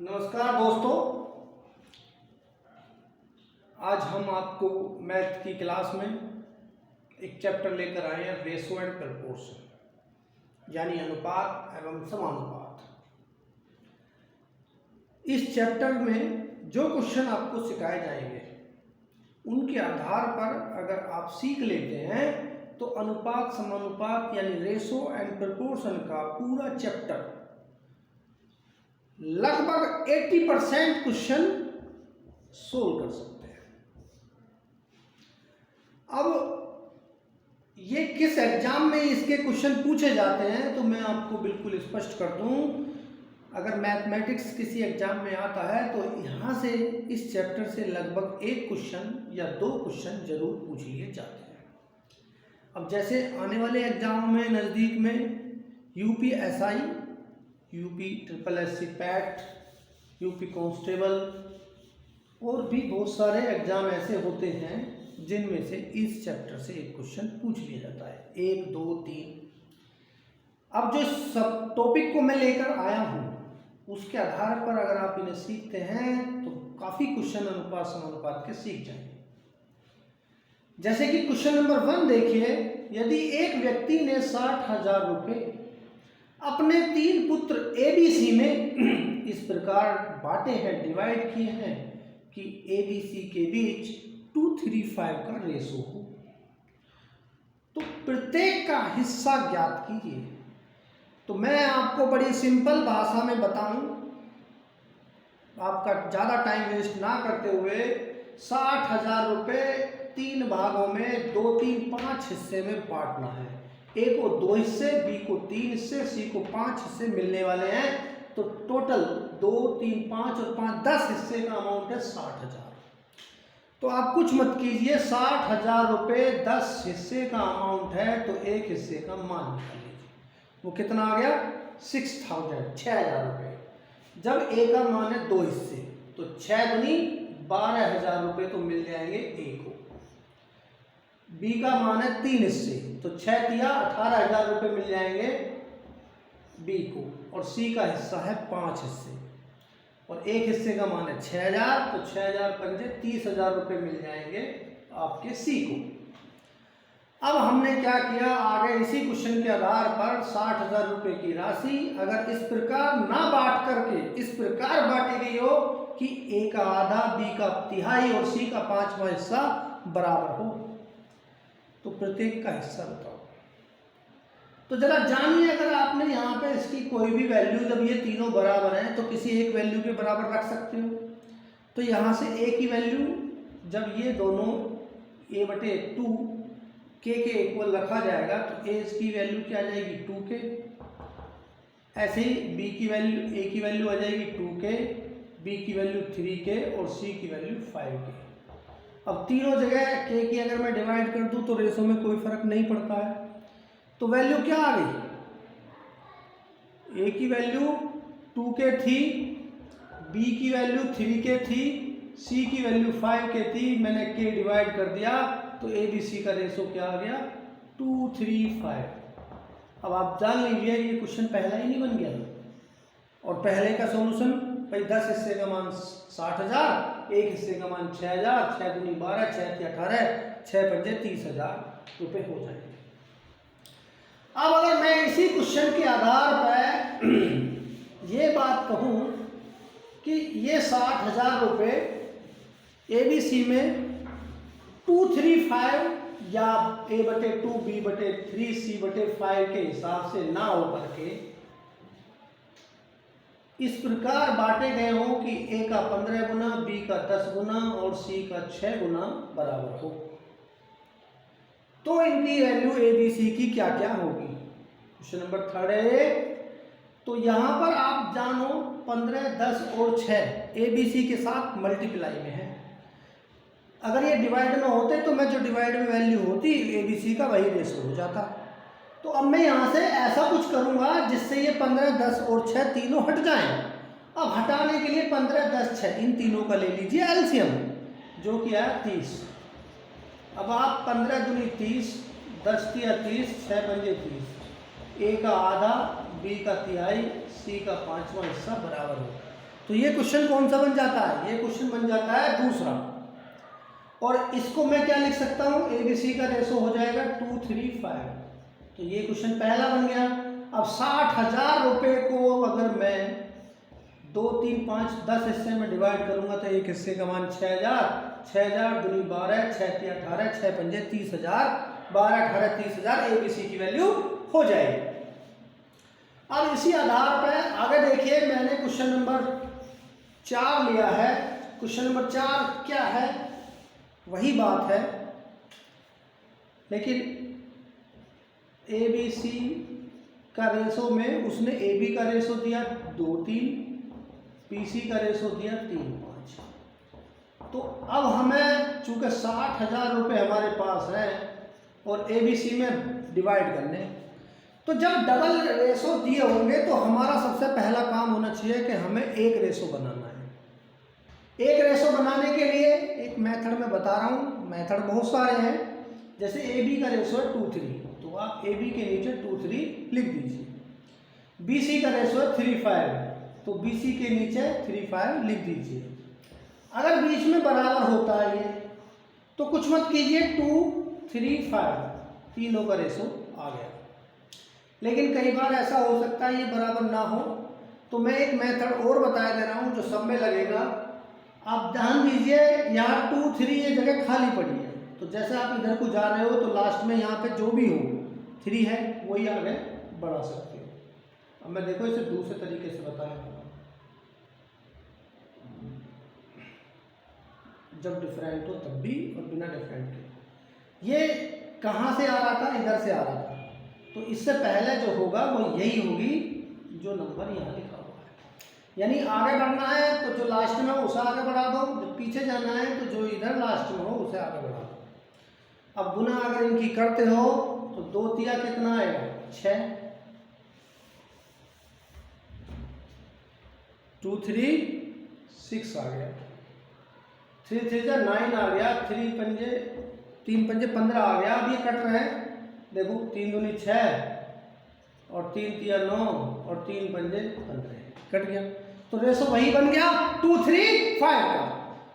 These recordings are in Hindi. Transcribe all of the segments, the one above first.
नमस्कार दोस्तों, आज हम आपको मैथ की क्लास में एक चैप्टर लेकर आए हैं, रेशो एंड प्रपोर्शन, यानी अनुपात एवं समानुपात। इस चैप्टर में जो क्वेश्चन आपको सिखाए जाएंगे उनके आधार पर अगर आप सीख लेते हैं तो अनुपात समानुपात यानी रेशो एंड प्रपोर्शन का पूरा चैप्टर लगभग 80% क्वेश्चन सोल्व कर सकते हैं। अब ये किस एग्जाम में इसके क्वेश्चन पूछे जाते हैं तो मैं आपको बिल्कुल स्पष्ट कर दूं, अगर मैथमेटिक्स किसी एग्जाम में आता है तो यहाँ से इस चैप्टर से लगभग एक क्वेश्चन या दो क्वेश्चन जरूर पूछ लिए जाते हैं। अब जैसे आने वाले एग्जाम में नज़दीक में UPSI, UP triple SC PAT, UP constable और भी बहुत सारे एग्जाम ऐसे होते हैं जिनमें से इस चैप्टर से एक क्वेश्चन पूछ लिया जाता है, 1, 2, 3। अब जो सब टॉपिक को मैं लेकर आया हूँ उसके आधार पर अगर आप इन्हें सीखते हैं तो काफ़ी क्वेश्चन अनुपात समानुपात के सीख जाएंगे। जैसे कि क्वेश्चन नंबर 1 देखिए, यदि एक व्यक्ति ने 60,000 रुपये अपने 3 पुत्र एबीसी में इस प्रकार बांटे हैं, डिवाइड किए हैं कि एबीसी के बीच 2:3:5 का रेशो हो, तो प्रत्येक का हिस्सा ज्ञात कीजिए। तो मैं आपको बड़ी सिंपल भाषा में बताऊं, आपका ज़्यादा टाइम वेस्ट ना करते हुए 60,000 रुपये 3 भागों में 2, 3, 5 हिस्से में बांटना है। ए को 2 हिस्से, बी को 3 हिस्से, सी को 5 हिस्से मिलने वाले हैं, तो टोटल 2, 3, 5 और 5 10 हिस्से का अमाउंट है 60,000। तो आप कुछ मत कीजिए, 60,000 रुपये 10 हिस्से का अमाउंट है तो एक हिस्से का मान निकाल लीजिए, वो कितना आ गया 6,000 रुपये। जब ए का मान है 2 हिस्से तो 6 दूनी 12,000 रुपये तो मिल जाएंगे ए को। बी का मान है 3 हिस्से तो 6 दिया 18,000 रुपये मिल जाएंगे बी को, और सी का हिस्सा है 5 हिस्से और एक हिस्से का मान है 6,000 तो 6,000 पंजे 30,000 रुपये मिल जाएंगे आपके सी को। अब हमने क्या किया, आगे इसी क्वेश्चन के आधार पर 60,000 रुपये की राशि अगर इस प्रकार ना बांट करके इस प्रकार बांटी गई हो कि ए का आधा, बी का तिहाई और सी का 5वां हिस्सा बराबर हो, तो प्रत्येक का हिस्सा बताओ। तो जरा जानिए, अगर आपने यहाँ पे इसकी कोई भी वैल्यू, जब ये तीनों बराबर हैं तो किसी एक वैल्यू के बराबर रख सकते हो। तो यहाँ से ए की वैल्यू, जब ये दोनों a/2 के इक्वल रखा जाएगा तो ए की वैल्यू क्या आ जाएगी 2k। ऐसे ही बी की वैल्यू, ए की वैल्यू आ जाएगी 2k, बी की वैल्यू 3k और सी की वैल्यू 5k। अब तीनों जगह के की अगर मैं डिवाइड कर दूं तो रेशो में कोई फर्क नहीं पड़ता है, तो वैल्यू क्या आ गई, ए की वैल्यू 2k थी, बी की वैल्यू 3k थी, सी की वैल्यू 5k थी। मैंने k डिवाइड कर दिया तो ए बी सी का रेशो क्या आ गया 2:3:5। अब आप जान लीजिए ये क्वेश्चन पहला ही नहीं बन गया, और पहले का सॉल्यूशन भाई 10 हिस्से का मान 60,000, एक हिस्से का मान 6,000, 6 दूनी 12, 6 × 18, 6 पंजे 30,000 रुपये हो जाएंगे। अब अगर मैं इसी क्वेश्चन के आधार पर ये बात कहूँ कि ये 60,000 रुपये एबीसी में 2:3:5 या a/2, b/3, c/5 के हिसाब से ना हो करके इस प्रकार बांटे गए हो कि ए का 15 गुना, बी का 10 गुना और सी का 6 गुना बराबर हो, तो इनकी वैल्यू ए बी सी की क्या क्या होगी। क्वेश्चन नंबर 3 है, तो यहां पर आप जानो 15, 10 और 6 ए बी सी के साथ मल्टीप्लाई में है। अगर ये डिवाइड में होते तो मैं जो डिवाइड में वैल्यू होती ए बी सी का वही रेशो हो जाता। तो अब मैं यहाँ से ऐसा कुछ करूँगा जिससे ये 15, 10 और 6 तीनों हट जाएं। अब हटाने के लिए 15, 10, 6 इन तीनों का ले लीजिए एलसीएम, जो कि है 30। अब आप 15 दूनी 30, 10 तिया 30, 6 पंजे 30, ए का आधा, बी का तिहाई, सी का 5वां हिस्सा बराबर हो, तो ये क्वेश्चन कौन सा बन जाता है? ये क्वेश्चन बन जाता है दूसरा। और इसको मैं क्या लिख सकता हूँ? ABC का रेशो हो जाएगा 2, 3, 5। तो ये क्वेश्चन पहला बन गया। अब 60,000 रुपये को अगर मैं 2, 3, 5, 10 हिस्से में डिवाइड करूंगा तो एक हिस्से का मान 6,000, 6,000 दूनी 12, 6 तिया 18, 6 पंजे 30,000, 12, 18, 30,000 ABC की वैल्यू हो जाएगी। अब इसी आधार पर आगे देखिए, मैंने क्वेश्चन नंबर 4 लिया है। क्वेश्चन नंबर 4 क्या है? वही बात है, लेकिन ABC का रेशो में उसने AB का रेशो दिया 2, 3, PC का रेशो दिया 3, 5। तो अब हमें चूंकि 60,000 रुपये हमारे पास है और ABC में डिवाइड करने, तो जब डबल रेशो दिए होंगे तो हमारा सबसे पहला काम होना चाहिए कि हमें एक रेशो बनाना है। एक रेशो बनाने के लिए एक मेथड मैं बता रहा हूँ, मेथड बहुत सारे हैं। जैसे AB का रेशो है 2, 3, तो आप AB के नीचे 2, 3 लिख दीजिए। BC का रेशो है 3, 5, तो BC के नीचे 3, 5 लिख दीजिए। अगर बीच में बराबर होता है ये, तो कुछ मत कीजिए, 2, 3, 5 तीनों का रेशो आ गया। लेकिन कई बार ऐसा हो सकता है ये बराबर ना हो, तो मैं एक मेथड और बता दे रहा हूँ जो सब में लगेगा। आप ध्यान दीजिए, यहाँ 2, 3 ये जगह खाली पड़ी है, तो जैसे आप इधर को जा रहे हो तो लास्ट में यहाँ पे जो भी हो 3 है वही आगे बढ़ा सकते हो। अब मैं देखो इसे दूसरे तरीके से बताया, जब डिफरेंट हो तब भी और बिना डिफरेंट के। ये कहाँ से आ रहा था? इधर से आ रहा था, तो इससे पहले जो होगा वो यही होगी जो नंबर यहाँ लिखा हुआ है। यानी आगे बढ़ना है तो जो लास्ट में हो उसे आगे बढ़ा दो, जो पीछे जाना है तो जो इधर लास्ट में हो उसे आगे बढ़ा दो। अब गुना अगर इनकी करते हो तो 2 तिया कितना आएगा? 6, 2, 3, 6 आ गया, 3, 3 जा 9 आ गया, 3 पंजे 15 आ गया। अब ये कट रहे हैं, देखो 3 दूनी 6 और 3 तिया 9 और 3 पंजे 15 कट गया। तो रेशो वही बन गया 2, 3, 5 का।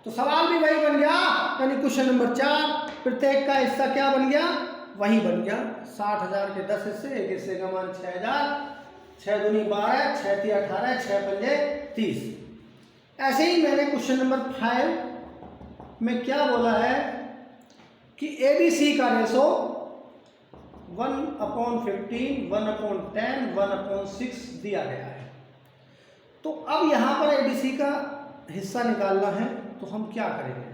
तो सवाल भी वही बन गया, यानी क्वेश्चन नंबर 4 प्रत्येक का हिस्सा क्या बन गया? वही बन गया। 60,000 के 10 हिस्से, एक हिस्से का मान 6,000, 6 दूनी 12, 6 तिया 18, 6 पंजे 30। ऐसे ही मैंने क्वेश्चन नंबर 5 में क्या बोला है कि ABC का रेशो 1/15, 1/10, 1/6 दिया गया है। तो अब यहां पर ABC का हिस्सा निकालना है, तो हम क्या करेंगे?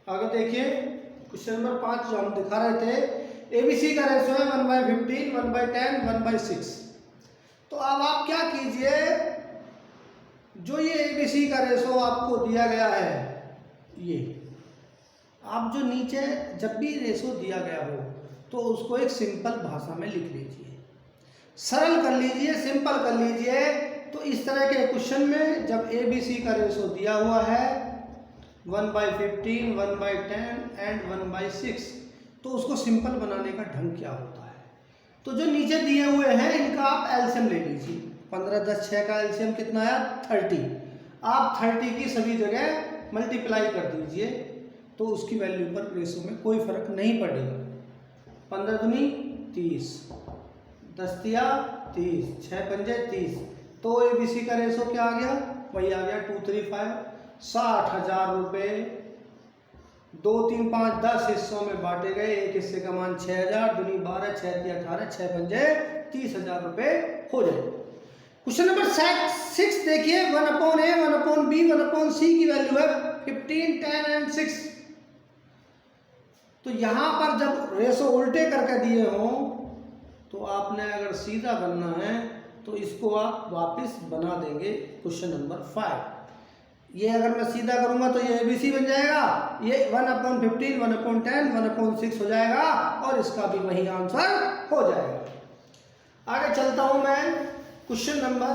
आगे देखिए, क्वेश्चन नंबर 5 जो हम दिखा रहे थे, ABC का रेशो है 1/15, 1/10, 1/6। तो अब आप क्या कीजिए, जो ये ABC का रेशो आपको दिया गया है, ये आप जो नीचे जब भी रेशो दिया गया हो तो उसको एक सिंपल भाषा में लिख लीजिए, सरल कर लीजिए, सिंपल कर लीजिए। तो इस तरह के क्वेश्चन में जब ABC का रेशो दिया हुआ है 1/15, 1/10 एंड 1/6, तो उसको सिंपल बनाने का ढंग क्या होता है? तो जो नीचे दिए हुए हैं इनका आप एलसीएम ले लीजिए। 15, 10, 6 का एलसीएम कितना आया? 30। आप 30 की सभी जगह मल्टीप्लाई कर दीजिए, तो उसकी वैल्यू पर रेशो में कोई फर्क नहीं पड़ेगा। 15 दूनी 30, 10 तिया 30, 6 पंजे 30। तो ABC का रेशो क्या आ गया? वही आ गया 2, 3, 5। 60,000 रुपये 2, 3, 5, 10 हिस्सों में बांटे गए। एक हिस्से का मान 6,000 दूनी 12, 6 तिया 18, 6 पंजे 30,000 रुपये हो जाए। क्वेश्चन नंबर 6 देखिए, 1/A, 1/B, 1/C की वैल्यू है 15, 10 एंड 6। तो यहां पर जब रेशो उल्टे करके दिए हों तो आपने अगर सीधा बनना है तो इसको आप वापस बना देंगे क्वेश्चन नंबर 5। ये अगर मैं सीधा करूंगा तो ये ABC बन जाएगा, ये 1/15, 1/10, 1/6 हो जाएगा और इसका भी वही आंसर हो जाएगा। आगे चलता हूं मैं क्वेश्चन नंबर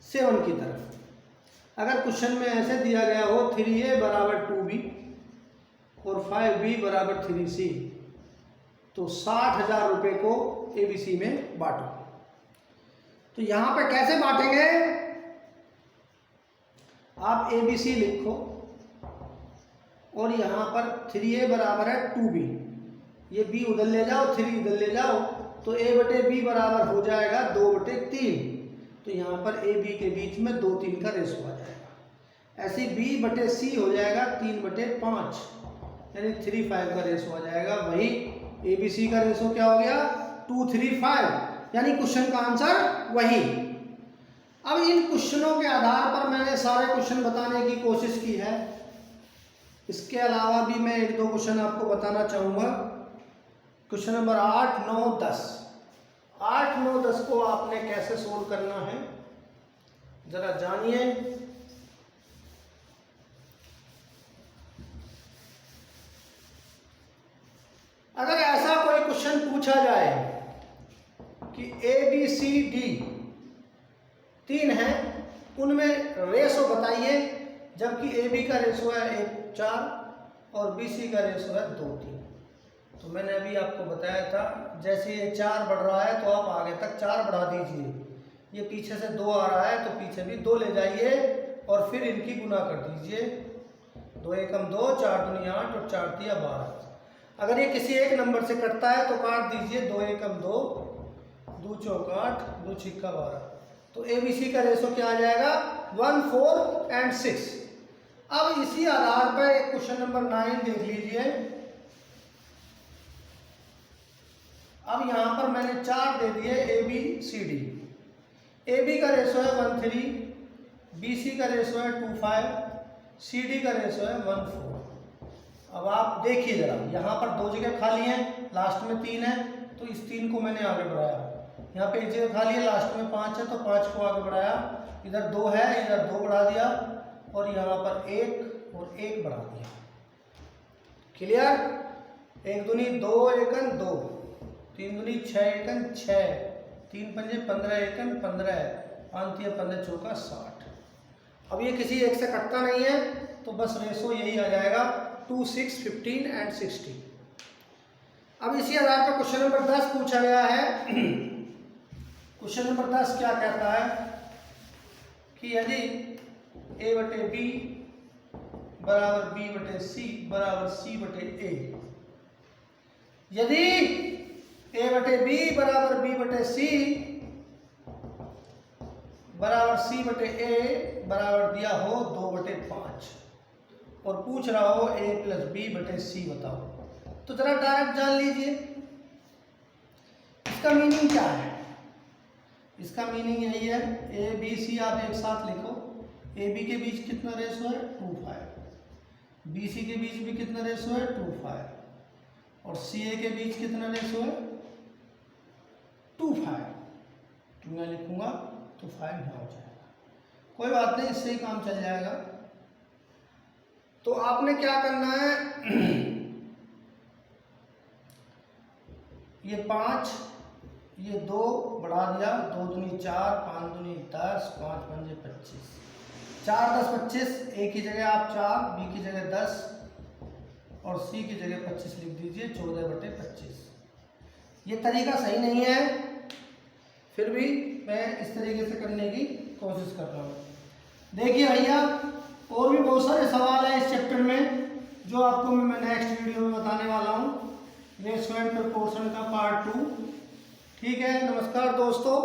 7 की तरफ। अगर क्वेश्चन में ऐसे दिया गया हो 3A = 2B और और 5b बराबर 3c। तो 60,000 रुपये को ABC में बांटो। तो यहाँ पे कैसे बांटेंगे, आप ABC लिखो और यहाँ पर 3A बराबर है 2B, ये B उधर ले जाओ, 3 उधर ले जाओ, तो A/B बराबर हो जाएगा 2/3। तो यहाँ पर AB के बीच में 2-3 का रेशो आ जाएगा। ऐसे B/C हो जाएगा 3/5, यानी 3-5 का रेशो आ जाएगा। वही ABC का रेशो क्या हो गया, 2-3-5, यानी क्वेश्चन का आंसर वही। अब इन क्वेश्चनों के आधार पर मैंने सारे क्वेश्चन बताने की कोशिश की है। इसके अलावा भी मैं 1-2 क्वेश्चन आपको बताना चाहूँगा। Question number 8, 9, 10। 8, 9, 10 को आपने कैसे सोल्व करना है जरा जानिए। अगर ऐसा कोई क्वेश्चन पूछा जाए कि ABCD 3 है, उनमें रेशो बताइए, जबकि AB का रेशो है 1:4 और BC का रेशो है 2:3। तो मैंने अभी आपको बताया था, जैसे ये 4 बढ़ रहा है तो आप आगे तक 4 बढ़ा दीजिए, ये पीछे से 2 आ रहा है तो पीछे भी 2 ले जाइए और फिर इनकी गुना कर दीजिए। 2 एकम 2, 4 दूनी 8 और 4 तिया 12। अगर ये किसी एक नंबर से कटता है तो काट दीजिए, 2 एकम 2, 2 चौक 8, 2 छिक्का 12। तो ABC का रेशो क्या आ जाएगा, 1, 4 और 6। अब इसी आधार पर एक क्वेश्चन नंबर 9 देख लीजिए। अब यहाँ पर मैंने 4 दे दिए ABCD। AB का रेशो है 1:3, BC का रेशो है 2:5, CD का रेशो है 1:4। अब आप देखिए जरा, यहाँ पर 2 जगह खाली हैं, लास्ट में 3 है, तो इस 3 को मैंने आगे बढ़ाया। यहाँ पे 1 जगह खाली है, लास्ट में 5 है, तो 5 को आगे बढ़ाया। इधर 2 है, इधर 2 बढ़ा दिया और यहाँ पर 1 और 1 बढ़ा दिया। क्लियर। 1 दूनी 2 एकन 2, 3 दूनी 6 एकन 6, 3 पंजे 15 एकन 15, 5 तिया 15 चौका 60। अब ये किसी एक से कटता नहीं है, तो बस रेशो यही आ जाएगा 2, 6, 15 और 16। अब इसी आधार पर क्वेश्चन नंबर 10 पूछा गया है। क्वेश्चन नंबर 10 क्या कहता है कि यदि A/B बराबर B/C बराबर C/A, यदि A/B बराबर B/C बराबर C/A बराबर दिया हो 2/5 और पूछ रहा हो A + B/C बताओ, तो जरा डायरेक्ट जान लीजिए इसका मीनिंग क्या है। इसका मीनिंग यही है, ABC आप एक साथ लिखो। AB के बीच कितना रेशो है, 2:5। BC के बीच भी कितना रेशो है, 2:5। और CA के बीच कितना रेशो है, 2:5। तो मैं लिखूंगा तो 5 यहाँ हो जाएगा। कोई बात नहीं, इससे ही काम चल जाएगा। तो आपने क्या करना है, ये 5, ये 2 बढ़ा दिया, 2 दूनी 4, 5 दूनी 10, 5 पंजे 25, 4 10 25। A की जगह आप 4, B की जगह 10 और C की जगह 25 लिख दीजिए, 14/25। ये तरीका सही नहीं है, फिर भी मैं इस तरीके से करने की कोशिश कर रहा हूँ। देखिए भैया, और भी बहुत सारे सवाल हैं इस चैप्टर में जो आपको मैं नेक्स्ट वीडियो में बताने वाला हूँ। रेशो एंड प्रोपोर्शन का पार्ट 2। ठीक है, नमस्कार दोस्तों।